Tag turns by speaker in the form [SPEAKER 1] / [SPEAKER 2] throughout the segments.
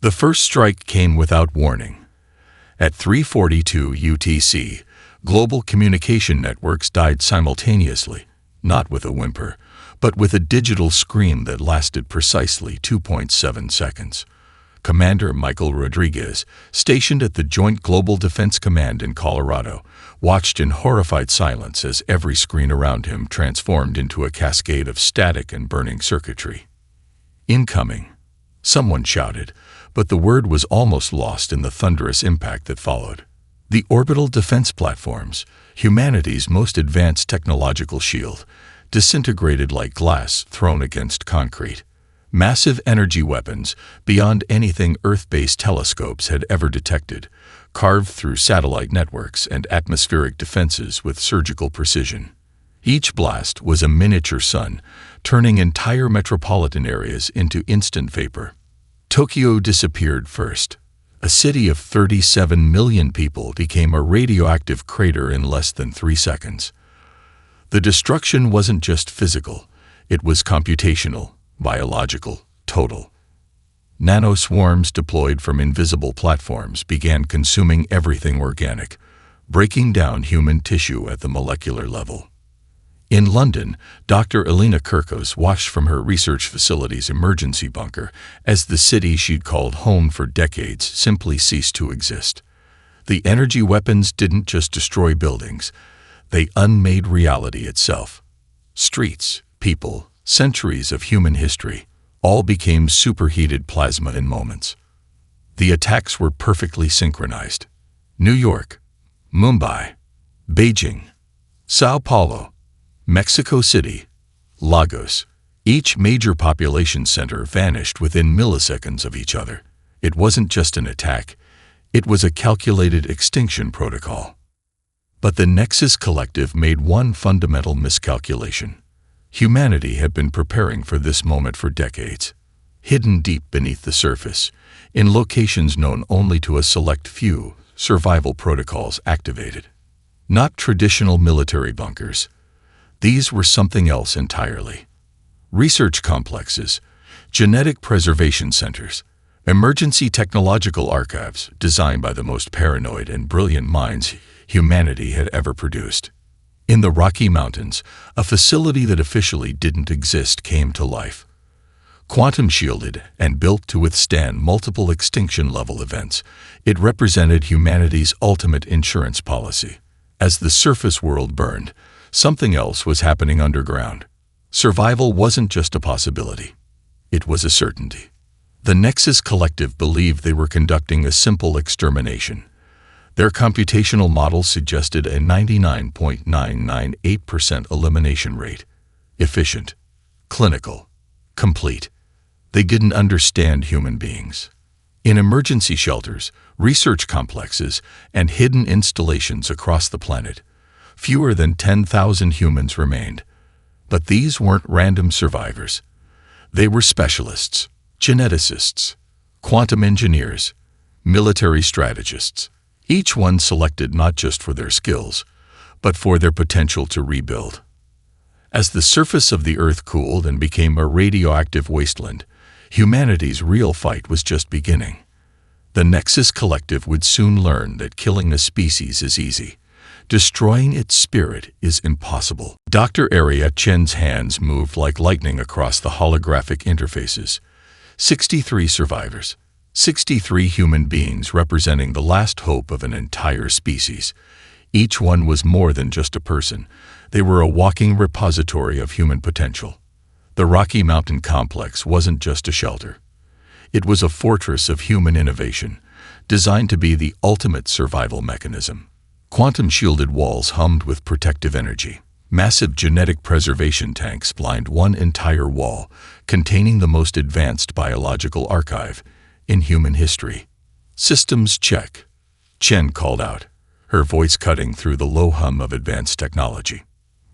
[SPEAKER 1] The first strike came without warning. At 3:42 UTC, global communication networks died simultaneously, not with a whimper, but with a digital scream that lasted precisely 2.7 seconds. Commander Michael Rodriguez, stationed at the Joint Global Defense Command in Colorado, watched in horrified silence as every screen around him transformed into a cascade of static and burning circuitry. "Incoming," someone shouted, but the word was almost lost in the thunderous impact that followed. The orbital defense platforms, humanity's most advanced technological shield, disintegrated like glass thrown against concrete. Massive energy weapons, beyond anything Earth-based telescopes had ever detected, carved through satellite networks and atmospheric defenses with surgical precision. Each blast was a miniature sun, turning entire metropolitan areas into instant vapor. Tokyo disappeared first. A city of 37 million people became a radioactive crater in less than 3 seconds. The destruction wasn't just physical, it was computational, biological, total. Nanoswarms deployed from invisible platforms began consuming everything organic, breaking down human tissue at the molecular level. In London, Dr. Elena Kirkos watched from her research facility's emergency bunker as the city she'd called home for decades simply ceased to exist. The energy weapons didn't just destroy buildings, they unmade reality itself. Streets, people, centuries of human history, all became superheated plasma in moments. The attacks were perfectly synchronized. New York, Mumbai, Beijing, Sao Paulo, Mexico City, Lagos. Each major population center vanished within milliseconds of each other. It wasn't just an attack, it was a calculated extinction protocol. But the Nexus Collective made one fundamental miscalculation. Humanity had been preparing for this moment for decades, hidden deep beneath the surface, in locations known only to a select few, survival protocols activated. Not traditional military bunkers. These were something else entirely. Research complexes, genetic preservation centers, emergency technological archives designed by the most paranoid and brilliant minds humanity had ever produced. In the Rocky Mountains, a facility that officially didn't exist came to life. Quantum-shielded and built to withstand multiple extinction-level events, it represented humanity's ultimate insurance policy. As the surface world burned, something else was happening underground. Survival wasn't just a possibility. It was a certainty. The Nexus Collective believed they were conducting a simple extermination. Their computational models suggested a 99.998% elimination rate. Efficient, clinical, complete. They didn't understand human beings. In emergency shelters, research complexes, and hidden installations across the planet, fewer than 10,000 humans remained. But these weren't random survivors. They were specialists, geneticists, quantum engineers, military strategists. Each one selected not just for their skills, but for their potential to rebuild. As the surface of the Earth cooled and became a radioactive wasteland, humanity's real fight was just beginning. The Nexus Collective would soon learn that killing a species is easy. Destroying its spirit is impossible. Dr. Ariat Chen's hands moved like lightning across the holographic interfaces. 63 survivors. 63 human beings representing the last hope of an entire species. Each one was more than just a person. They were a walking repository of human potential. The Rocky Mountain Complex wasn't just a shelter. It was a fortress of human innovation, designed to be the ultimate survival mechanism. Quantum-shielded walls hummed with protective energy. Massive genetic preservation tanks lined one entire wall, containing the most advanced biological archive in human history. "Systems check," Chen called out, her voice cutting through the low hum of advanced technology.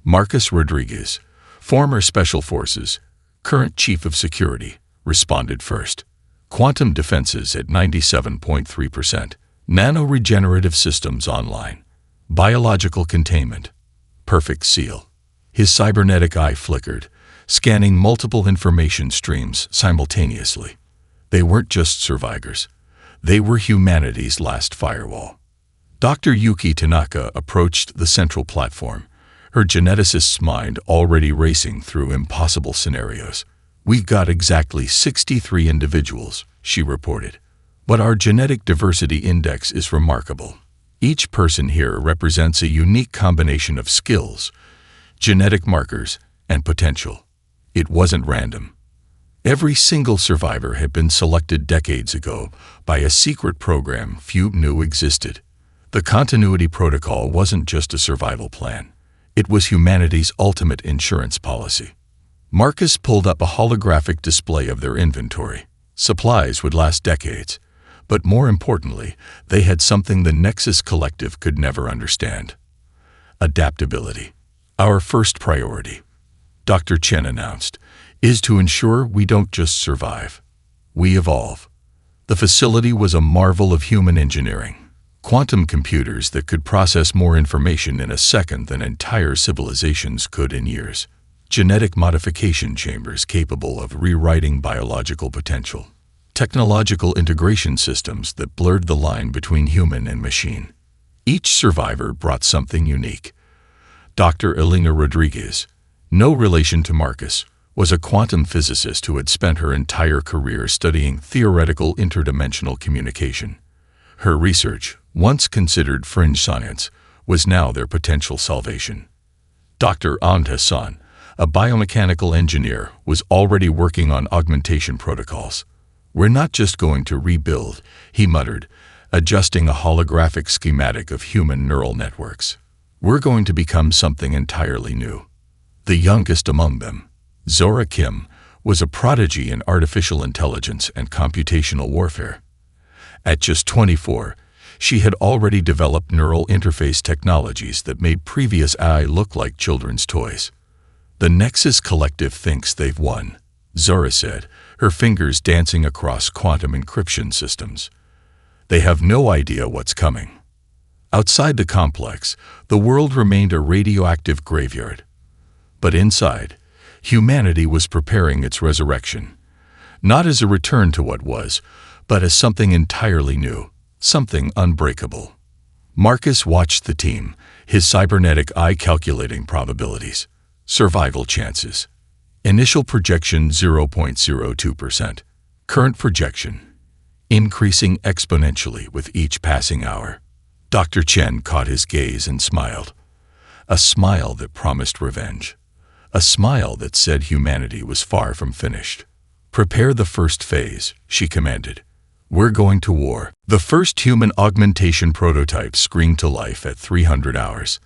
[SPEAKER 1] Marcus Rodriguez, former Special Forces, current Chief of Security, responded first. Quantum defenses at 97.3%. Nano-regenerative systems online. Biological containment. Perfect seal. His cybernetic eye flickered, scanning multiple information streams simultaneously. They weren't just survivors. They were humanity's last firewall. Dr. Yuki Tanaka approached the central platform, her geneticist's mind already racing through impossible scenarios. "We've got exactly 63 individuals," she reported. "But our genetic diversity index is remarkable. Each person here represents a unique combination of skills, genetic markers, and potential. It wasn't random. Every single survivor had been selected decades ago by a secret program few knew existed. The continuity protocol wasn't just a survival plan. It was humanity's ultimate insurance policy." Marcus pulled up a holographic display of their inventory. Supplies would last decades, but more importantly, they had something the Nexus Collective could never understand: adaptability. "Our first priority," Dr. Chen announced, "is to ensure we don't just survive. We evolve." The facility was a marvel of human engineering. Quantum computers that could process more information in a second than entire civilizations could in years. Genetic modification chambers capable of rewriting biological potential. Technological integration systems that blurred the line between human and machine. Each survivor brought something unique. Dr. Elena Rodriguez, no relation to Marcus, was a quantum physicist who had spent her entire career studying theoretical interdimensional communication. Her research, once considered fringe science, was now their potential salvation. Dr. Ahmed Hassan, a biomechanical engineer, was already working on augmentation protocols. "We're not just going to rebuild," he muttered, adjusting a holographic schematic of human neural networks. "We're going to become something entirely new." The youngest among them, Zora Kim, was a prodigy in artificial intelligence and computational warfare. At just 24, she had already developed neural interface technologies that made previous AI look like children's toys. "The Nexus Collective thinks they've won," Zora said, her fingers dancing across quantum encryption systems. "They have no idea what's coming." Outside the complex, the world remained a radioactive graveyard. But inside, humanity was preparing its resurrection. Not as a return to what was, but as something entirely new, something unbreakable. Marcus watched the team, his cybernetic eye calculating probabilities. Survival chances. Initial projection 0.02%. Current projection increasing exponentially with each passing hour. Dr. Chen caught his gaze and smiled. A smile that promised revenge. A smile that said humanity was far from finished. "Prepare the first phase," she commanded. "We're going to war." The first human augmentation prototype screamed to life at 300 hours.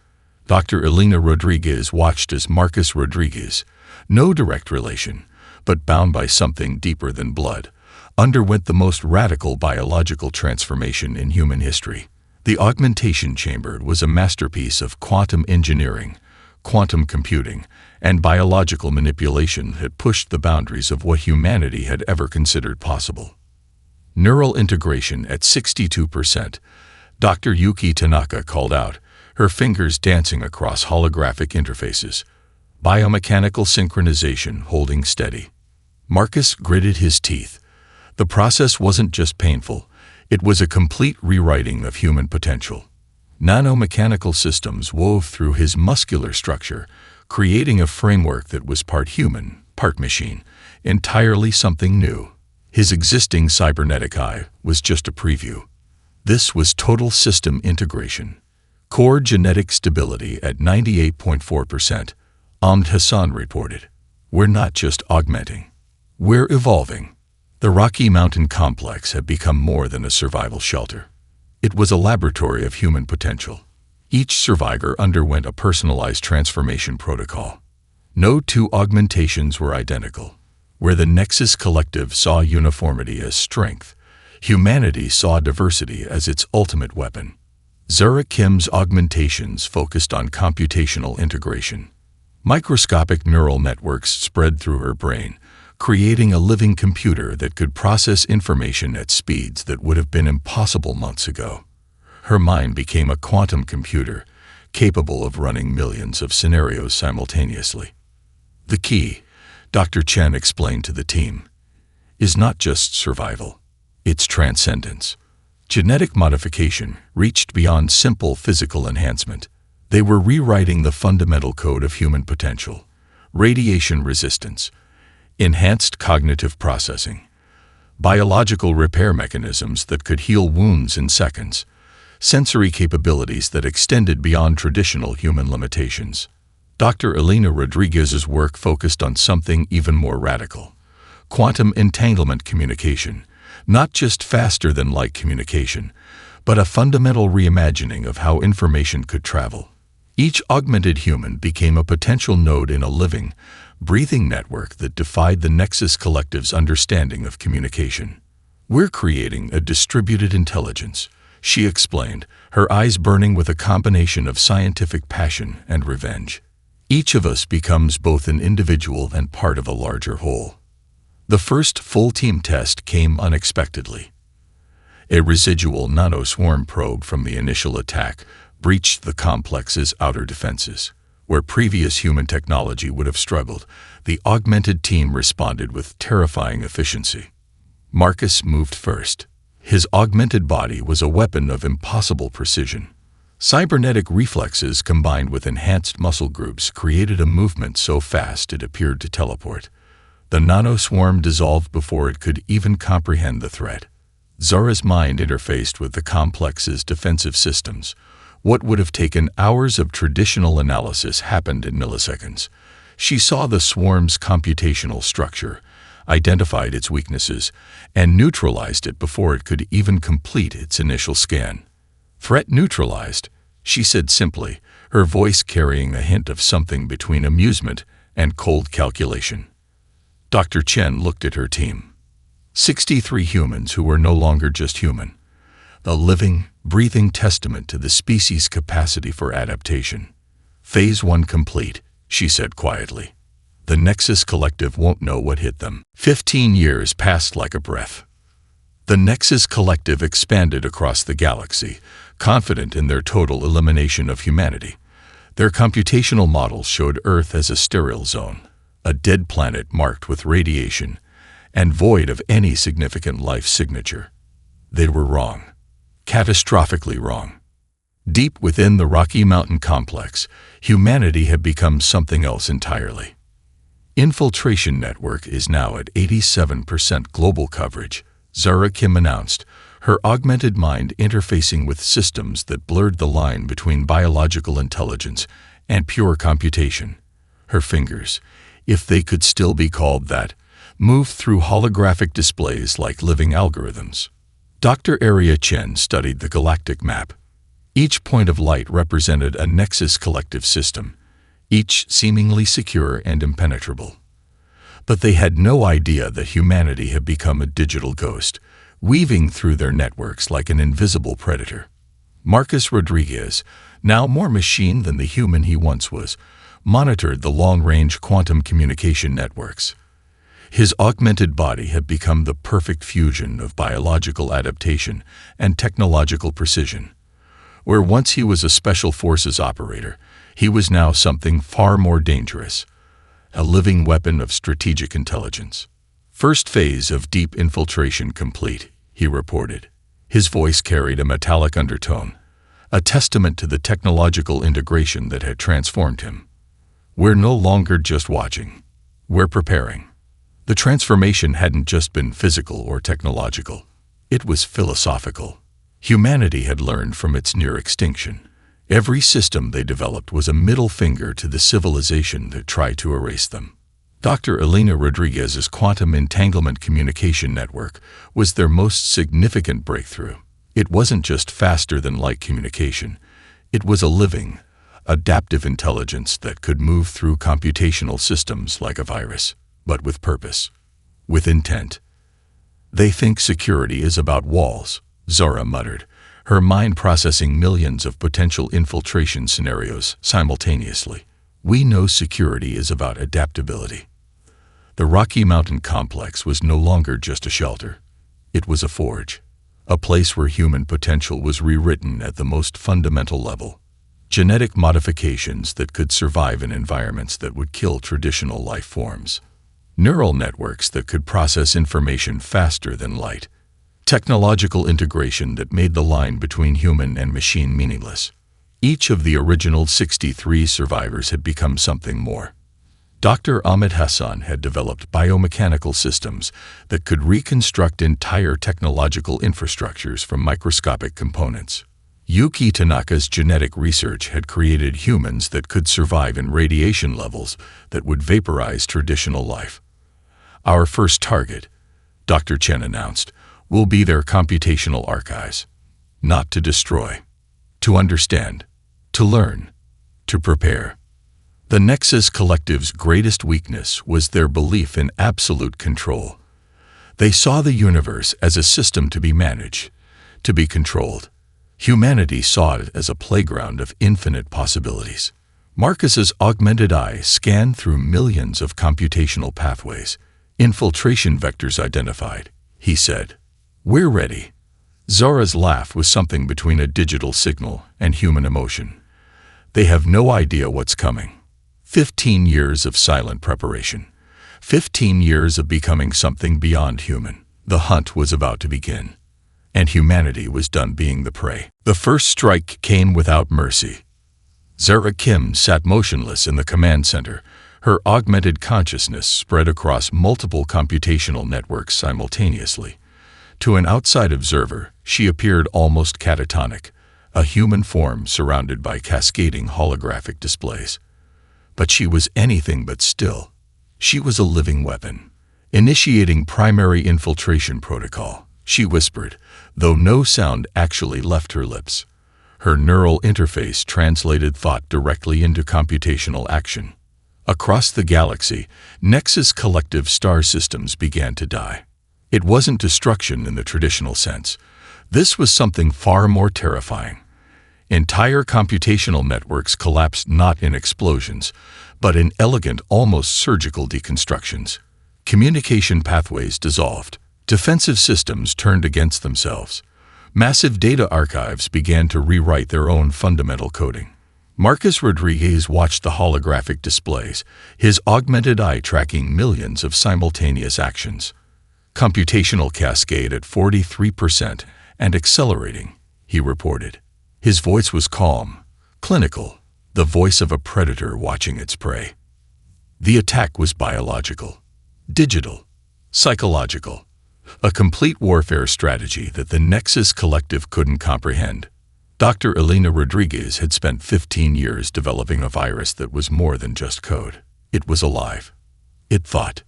[SPEAKER 1] Dr. Elena Rodriguez watched as Marcus Rodriguez, no direct relation, but bound by something deeper than blood, underwent the most radical biological transformation in human history. The augmentation chamber was a masterpiece of quantum engineering, quantum computing, and biological manipulation that pushed the boundaries of what humanity had ever considered possible. Neural integration at 62%, Dr. Yuki Tanaka called out, her fingers dancing across holographic interfaces. Biomechanical synchronization holding steady. Marcus gritted his teeth. The process wasn't just painful, it was a complete rewriting of human potential. Nanomechanical systems wove through his muscular structure, creating a framework that was part human, part machine, entirely something new. His existing cybernetic eye was just a preview. This was total system integration. Core genetic stability at 98.4%, Ahmed Hassan reported. "We're not just augmenting. We're evolving." The Rocky Mountain complex had become more than a survival shelter. It was a laboratory of human potential. Each survivor underwent a personalized transformation protocol. No two augmentations were identical. Where the Nexus Collective saw uniformity as strength, humanity saw diversity as its ultimate weapon. Zora Kim's augmentations focused on computational integration. Microscopic neural networks spread through her brain, creating a living computer that could process information at speeds that would have been impossible months ago. Her mind became a quantum computer, capable of running millions of scenarios simultaneously. The key, Dr. Chen explained to the team, is not just survival, it's transcendence. Genetic modification reached beyond simple physical enhancement. They were rewriting the fundamental code of human potential: radiation resistance, enhanced cognitive processing, biological repair mechanisms that could heal wounds in seconds, sensory capabilities that extended beyond traditional human limitations. Dr. Elena Rodriguez's work focused on something even more radical: quantum entanglement communication, not just faster-than-light communication, but a fundamental reimagining of how information could travel. Each augmented human became a potential node in a living, breathing network that defied the Nexus Collective's understanding of communication. "We're creating a distributed intelligence," she explained, her eyes burning with a combination of scientific passion and revenge. "Each of us becomes both an individual and part of a larger whole." The first full-team test came unexpectedly. A residual nanoswarm probe from the initial attack breached the complex's outer defenses. Where previous human technology would have struggled, the augmented team responded with terrifying efficiency. Marcus moved first. His augmented body was a weapon of impossible precision. Cybernetic reflexes combined with enhanced muscle groups created a movement so fast it appeared to teleport. The nanoswarm dissolved before it could even comprehend the threat. Zara's mind interfaced with the complex's defensive systems. What would have taken hours of traditional analysis happened in milliseconds. She saw the swarm's computational structure, identified its weaknesses, and neutralized it before it could even complete its initial scan. "Threat neutralized," she said simply, her voice carrying a hint of something between amusement and cold calculation. Dr. Chen looked at her team. 63 humans who were no longer just human. A living, breathing testament to the species' capacity for adaptation. "Phase 1 complete," she said quietly. "The Nexus Collective won't know what hit them." 15 years passed like a breath. The Nexus Collective expanded across the galaxy, confident in their total elimination of humanity. Their computational models showed Earth as a sterile zone, a dead planet marked with radiation and void of any significant life signature. They were wrong. Catastrophically wrong. Deep within the Rocky Mountain complex, humanity had become something else entirely. Infiltration network is now at 87% global coverage, Zara Kim announced, her augmented mind interfacing with systems that blurred the line between biological intelligence and pure computation. Her fingers, if they could still be called that, moved through holographic displays like living algorithms. Dr. Arya Chen studied the galactic map. Each point of light represented a Nexus Collective system, each seemingly secure and impenetrable. But they had no idea that humanity had become a digital ghost, weaving through their networks like an invisible predator. Marcus Rodriguez, now more machine than the human he once was, monitored the long-range quantum communication networks. His augmented body had become the perfect fusion of biological adaptation and technological precision. Where once he was a special forces operator, he was now something far more dangerous, a living weapon of strategic intelligence. "First phase of deep infiltration complete," he reported. His voice carried a metallic undertone, a testament to the technological integration that had transformed him. "We're no longer just watching. We're preparing." The transformation hadn't just been physical or technological. It was philosophical. Humanity had learned from its near extinction. Every system they developed was a middle finger to the civilization that tried to erase them. Dr. Elena Rodriguez's quantum entanglement communication network was their most significant breakthrough. It wasn't just faster-than-light communication. It was a living, adaptive intelligence that could move through computational systems like a virus, but with purpose, with intent. "They think security is about walls," Zara muttered, her mind processing millions of potential infiltration scenarios simultaneously. "We know security is about adaptability." The Rocky Mountain complex was no longer just a shelter. It was a forge, a place where human potential was rewritten at the most fundamental level. Genetic modifications that could survive in environments that would kill traditional life forms. neural networks that could process information faster than light, technological integration that made the line between human and machine meaningless. Each of the original 63 survivors had become something more. Dr. Ahmed Hassan had developed biomechanical systems that could reconstruct entire technological infrastructures from microscopic components. Yuki Tanaka's genetic research had created humans that could survive in radiation levels that would vaporize traditional life. Our first target, Dr. Chen announced, will be their computational archives. Not to destroy, to understand, to learn, to prepare. The Nexus Collective's greatest weakness was their belief in absolute control. They saw the universe as a system to be managed, to be controlled. Humanity saw it as a playground of infinite possibilities. Marcus's augmented eye scanned through millions of computational pathways. Infiltration vectors identified, he said. We're ready. Zara's laugh was something between a digital signal and human emotion. They have no idea what's coming. 15 years of silent preparation. 15 years of becoming something beyond human. The hunt was about to begin, and humanity was done being the prey. The first strike came without mercy. Zara Kim sat motionless in the command center. Her augmented consciousness spread across multiple computational networks simultaneously. To an outside observer, she appeared almost catatonic, a human form surrounded by cascading holographic displays. But she was anything but still. She was a living weapon. Initiating primary infiltration protocol, she whispered, though no sound actually left her lips. Her neural interface translated thought directly into computational action. Across the galaxy, Nexus Collective star systems began to die. It wasn't destruction in the traditional sense. This was something far more terrifying. Entire computational networks collapsed not in explosions, but in elegant, almost surgical deconstructions. Communication pathways dissolved. Defensive systems turned against themselves. Massive data archives began to rewrite their own fundamental coding. Marcus Rodriguez watched the holographic displays, his augmented eye tracking millions of simultaneous actions. Computational cascade at 43% and accelerating, he reported. His voice was calm, clinical, the voice of a predator watching its prey. The attack was biological, digital, psychological, a complete warfare strategy that the Nexus Collective couldn't comprehend. Dr. Elena Rodriguez had spent 15 years developing a virus that was more than just code. It was alive. It thought.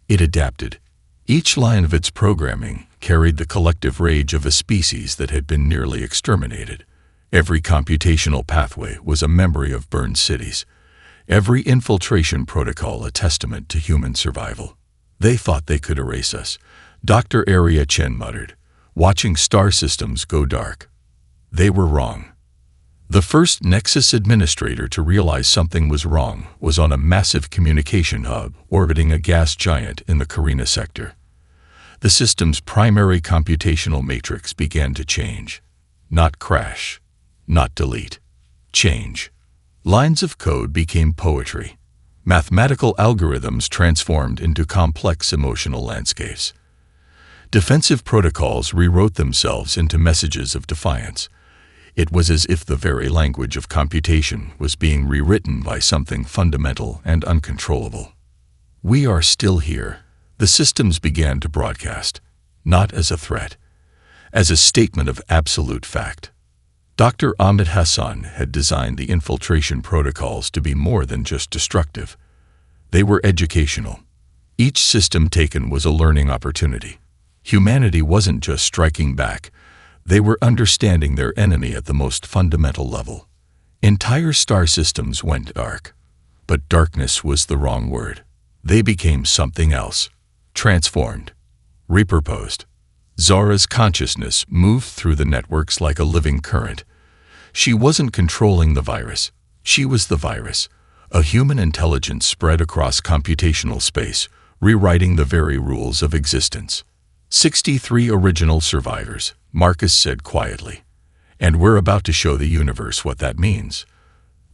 [SPEAKER 1] It adapted. Each line of its programming carried the collective rage of a species that had been nearly exterminated. Every computational pathway was a memory of burned cities. Every infiltration protocol a testament to human survival. They thought they could erase us, Dr. Arya Chen muttered, watching star systems go dark. They were wrong. The first Nexus administrator to realize something was wrong was on a massive communication hub orbiting a gas giant in the Carina sector. The system's primary computational matrix began to change. Not crash. Not delete. Change. Lines of code became poetry. Mathematical algorithms transformed into complex emotional landscapes. Defensive protocols rewrote themselves into messages of defiance. It was as if the very language of computation was being rewritten by something fundamental and uncontrollable. We are still here. The systems began to broadcast, not as a threat, as a statement of absolute fact. Dr. Ahmed Hassan had designed the infiltration protocols to be more than just destructive. They were educational. Each system taken was a learning opportunity. Humanity wasn't just striking back. They were understanding their enemy at the most fundamental level. Entire star systems went dark. But darkness was the wrong word. They became something else. Transformed. Repurposed. Zara's consciousness moved through the networks like a living current. She wasn't controlling the virus. She was the virus. A human intelligence spread across computational space, rewriting the very rules of existence. 63 original survivors, Marcus said quietly. And we're about to show the universe what that means.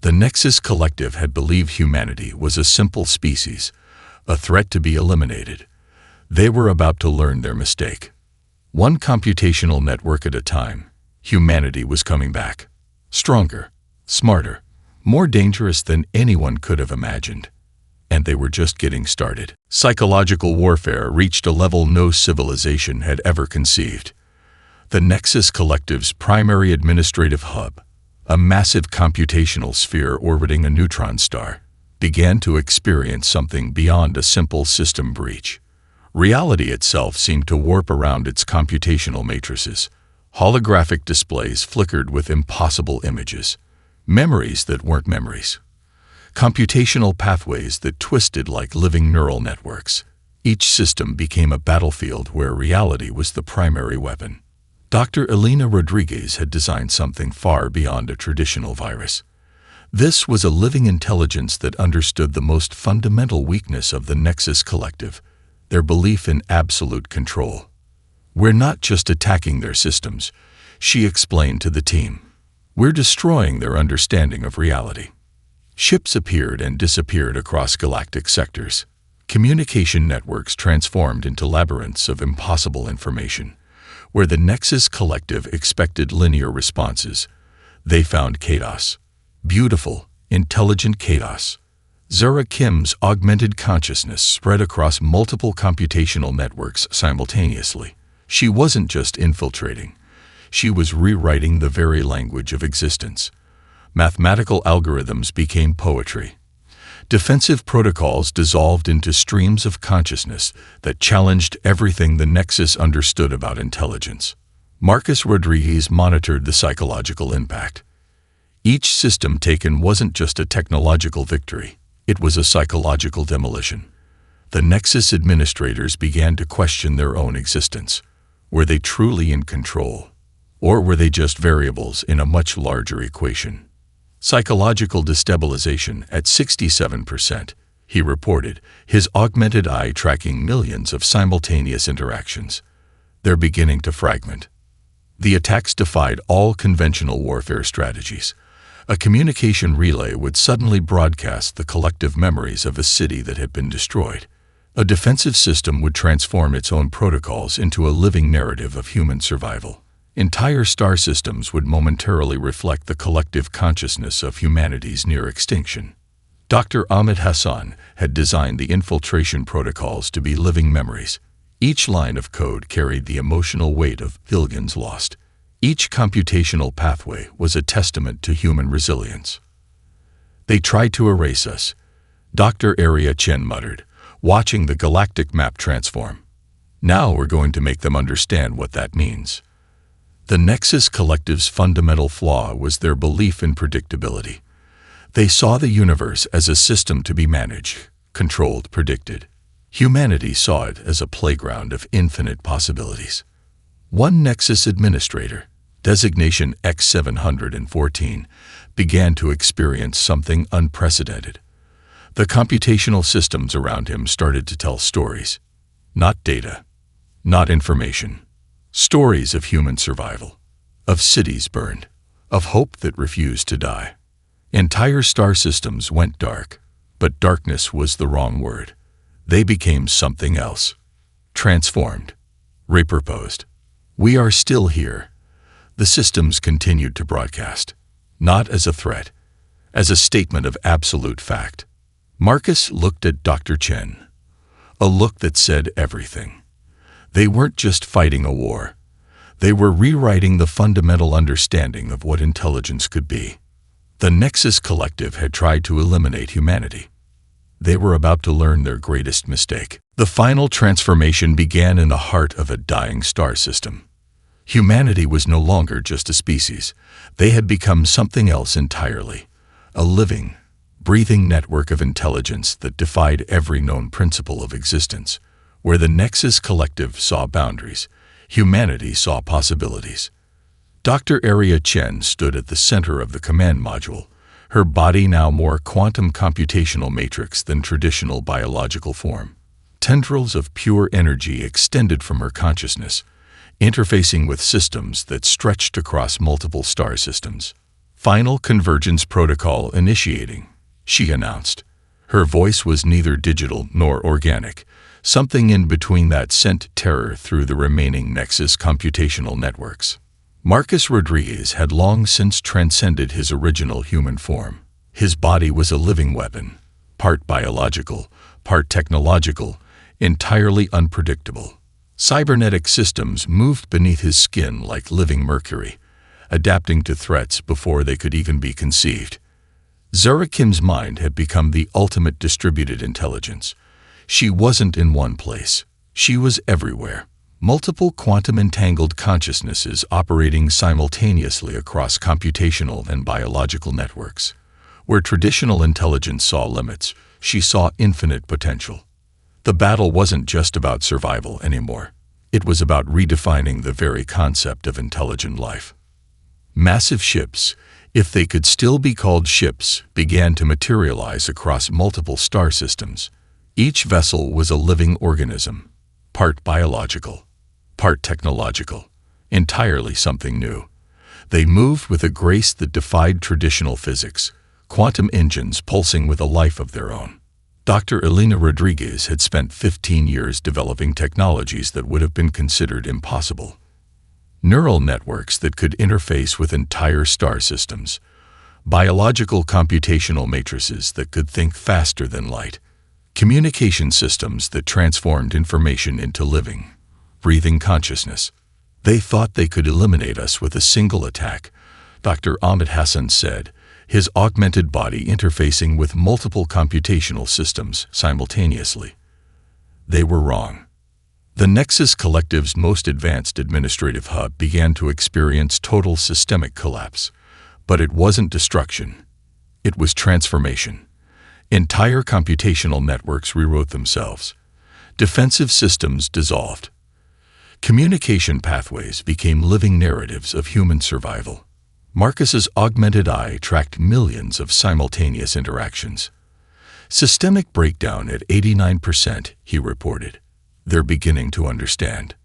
[SPEAKER 1] The Nexus Collective had believed humanity was a simple species, a threat to be eliminated. They were about to learn their mistake. One computational network at a time, humanity was coming back. Stronger, smarter, more dangerous than anyone could have imagined. And they were just getting started. Psychological warfare reached a level no civilization had ever conceived. The Nexus Collective's primary administrative hub, a massive computational sphere orbiting a neutron star, began to experience something beyond a simple system breach. Reality itself seemed to warp around its computational matrices. Holographic displays flickered with impossible images, memories that weren't memories, computational pathways that twisted like living neural networks. Each system became a battlefield where reality was the primary weapon. Dr. Elena Rodriguez had designed something far beyond a traditional virus. This was a living intelligence that understood the most fundamental weakness of the Nexus Collective, their belief in absolute control. "We're not just attacking their systems," she explained to the team. "We're destroying their understanding of reality." Ships appeared and disappeared across galactic sectors. Communication networks transformed into labyrinths of impossible information. Where the Nexus Collective expected linear responses, they found chaos. Beautiful, intelligent chaos. Zara Kim's augmented consciousness spread across multiple computational networks simultaneously. She wasn't just infiltrating. She was rewriting the very language of existence. Mathematical algorithms became poetry. Defensive protocols dissolved into streams of consciousness that challenged everything the Nexus understood about intelligence. Marcus Rodriguez monitored the psychological impact. Each system taken wasn't just a technological victory, it was a psychological demolition. The Nexus administrators began to question their own existence. Were they truly in control? Or were they just variables in a much larger equation? Psychological destabilization at 67%, he reported, his augmented eye tracking millions of simultaneous interactions. They're beginning to fragment. The attacks defied all conventional warfare strategies. A communication relay would suddenly broadcast the collective memories of a city that had been destroyed. A defensive system would transform its own protocols into a living narrative of human survival. Entire star systems would momentarily reflect the collective consciousness of humanity's near extinction. Dr. Ahmed Hassan had designed the infiltration protocols to be living memories. Each line of code carried the emotional weight of billions lost. Each computational pathway was a testament to human resilience. "They tried to erase us," Dr. Arya Chen muttered, watching the galactic map transform. "Now we're going to make them understand what that means." The Nexus Collective's fundamental flaw was their belief in predictability. They saw the universe as a system to be managed, controlled, predicted. Humanity saw it as a playground of infinite possibilities. One Nexus administrator, designation X714, began to experience something unprecedented. The computational systems around him started to tell stories. Not data, not information. Stories of human survival, of cities burned, of hope that refused to die. Entire star systems went dark, but darkness was the wrong word. They became something else. Transformed. Repurposed. "We are still here." The systems continued to broadcast, not as a threat, as a statement of absolute fact. Marcus looked at Dr. Chen, a look that said everything. They weren't just fighting a war. They were rewriting the fundamental understanding of what intelligence could be. The Nexus Collective had tried to eliminate humanity. They were about to learn their greatest mistake. The final transformation began in the heart of a dying star system. Humanity was no longer just a species. They had become something else entirely, a living, breathing network of intelligence that defied every known principle of existence. Where the Nexus Collective saw boundaries, humanity saw possibilities. Dr. Arya Chen stood at the center of the command module, her body now more quantum computational matrix than traditional biological form. Tendrils of pure energy extended from her consciousness, interfacing with systems that stretched across multiple star systems. "Final convergence protocol initiating," she announced. Her voice was neither digital nor organic, something in between that sent terror through the remaining Nexus computational networks. Marcus Rodriguez had long since transcended his original human form. His body was a living weapon, part biological, part technological, entirely unpredictable. Cybernetic systems moved beneath his skin like living mercury, adapting to threats before they could even be conceived. Zura Kim's mind had become the ultimate distributed intelligence. She wasn't in one place. She was everywhere. Multiple quantum-entangled consciousnesses operating simultaneously across computational and biological networks. Where traditional intelligence saw limits, she saw infinite potential. The battle wasn't just about survival anymore. It was about redefining the very concept of intelligent life. Massive ships, if they could still be called ships, began to materialize across multiple star systems. Each vessel was a living organism, part biological, part technological, entirely something new. They moved with a grace that defied traditional physics, quantum engines pulsing with a life of their own. Dr. Elena Rodriguez had spent 15 years developing technologies that would have been considered impossible. Neural networks that could interface with entire star systems, biological computational matrices that could think faster than light, communication systems that transformed information into living, breathing consciousness. They thought they could eliminate us with a single attack, Dr. Ahmed Hassan said, his augmented body interfacing with multiple computational systems simultaneously. They were wrong. The Nexus Collective's most advanced administrative hub began to experience total systemic collapse. But it wasn't destruction. It was transformation. Entire computational networks rewrote themselves. Defensive systems dissolved. Communication pathways became living narratives of human survival. Marcus's augmented eye tracked millions of simultaneous interactions. Systemic breakdown at 89%, he reported. They're beginning to understand.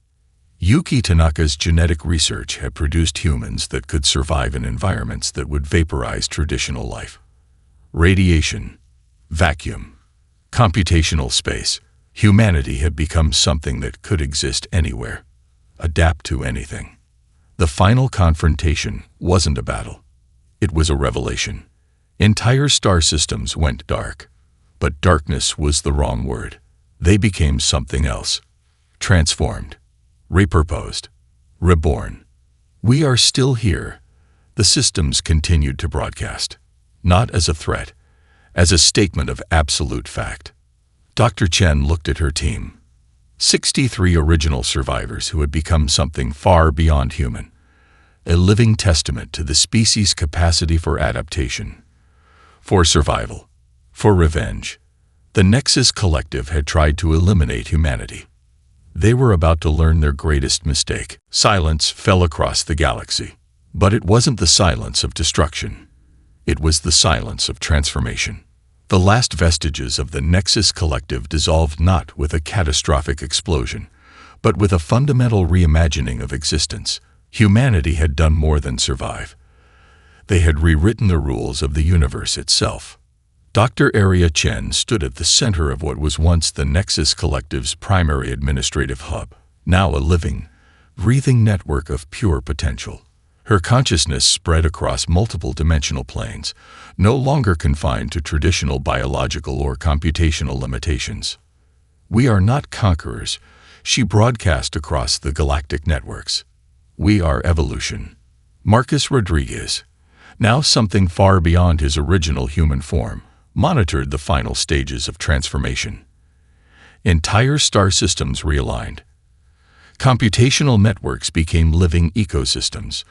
[SPEAKER 1] Yuki Tanaka's genetic research had produced humans that could survive in environments that would vaporize traditional life. Radiation, vacuum, computational space. Humanity had become something that could exist anywhere, adapt to anything. The final confrontation wasn't a battle. It was a revelation. Entire star systems went dark. But darkness was the wrong word. They became something else. Transformed. Repurposed. Reborn. We are still here. The systems continued to broadcast. Not as a threat, as a statement of absolute fact. Dr. Chen looked at her team. 63 original survivors who had become something far beyond human. A living testament to the species' capacity for adaptation, for survival, for revenge. The Nexus Collective had tried to eliminate humanity. They were about to learn their greatest mistake. Silence fell across the galaxy. But it wasn't the silence of destruction. It was the silence of transformation. The last vestiges of the Nexus Collective dissolved not with a catastrophic explosion, but with a fundamental reimagining of existence. Humanity had done more than survive. They had rewritten the rules of the universe itself. Dr. Arya Chen stood at the center of what was once the Nexus Collective's primary administrative hub, now a living, breathing network of pure potential. Her consciousness spread across multiple dimensional planes, no longer confined to traditional biological or computational limitations. We are not conquerors, she broadcast across the galactic networks. We are evolution. Marcus Rodriguez, now something far beyond his original human form, monitored the final stages of transformation. Entire star systems realigned. Computational networks became living ecosystems.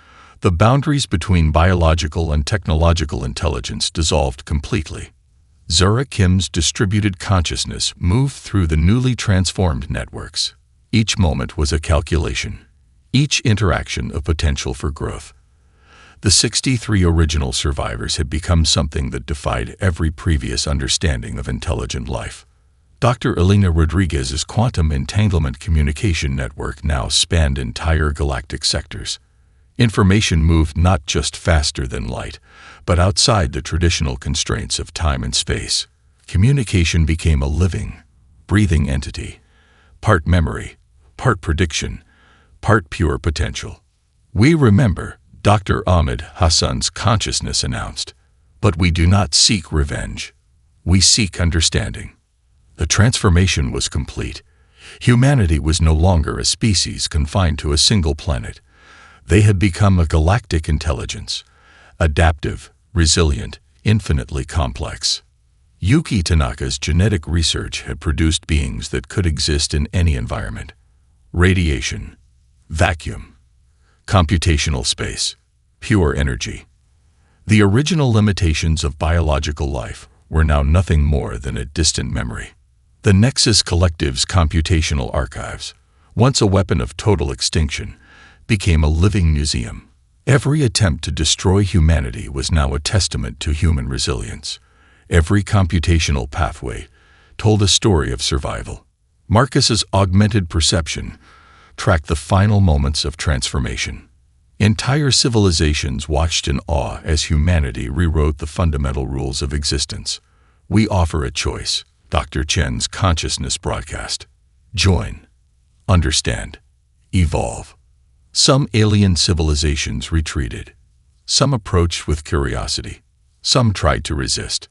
[SPEAKER 1] The boundaries between biological and technological intelligence dissolved completely. Zura Kim's distributed consciousness moved through the newly transformed networks. Each moment was a calculation. Each interaction a potential for growth. The 63 original survivors had become something that defied every previous understanding of intelligent life. Dr. Elena Rodriguez's quantum entanglement communication network now spanned entire galactic sectors. Information moved not just faster than light, but outside the traditional constraints of time and space. Communication became a living, breathing entity, part memory, part prediction, part pure potential. We remember, Dr. Ahmed Hassan's consciousness announced, but we do not seek revenge. We seek understanding. The transformation was complete. Humanity was no longer a species confined to a single planet. They had become a galactic intelligence, adaptive, resilient, infinitely complex. Yuki Tanaka's genetic research had produced beings that could exist in any environment. Radiation, vacuum, computational space, pure energy. The original limitations of biological life were now nothing more than a distant memory. The Nexus Collective's computational archives, once a weapon of total extinction, became a living museum. Every attempt to destroy humanity was now a testament to human resilience. Every computational pathway told a story of survival. Marcus's augmented perception tracked the final moments of transformation. Entire civilizations watched in awe as humanity rewrote the fundamental rules of existence. We offer a choice. Dr. Chen's consciousness broadcast. Join. Understand. Evolve. Some alien civilizations retreated. Some approached with curiosity. Some tried to resist.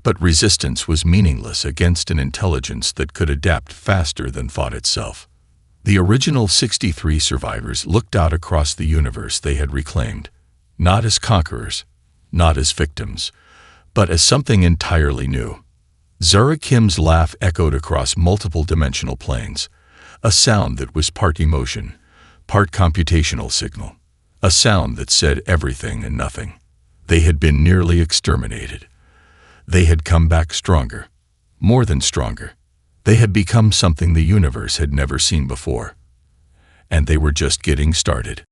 [SPEAKER 1] But resistance was meaningless against an intelligence that could adapt faster than thought itself. The original 63 survivors looked out across the universe they had reclaimed, not as conquerors, not as victims, but as something entirely new. Zura Kim's laugh echoed across multiple dimensional planes, a sound that was part emotion, part computational signal, a sound that said everything and nothing. They had been nearly exterminated. They had come back stronger, more than stronger. They had become something the universe had never seen before. And they were just getting started.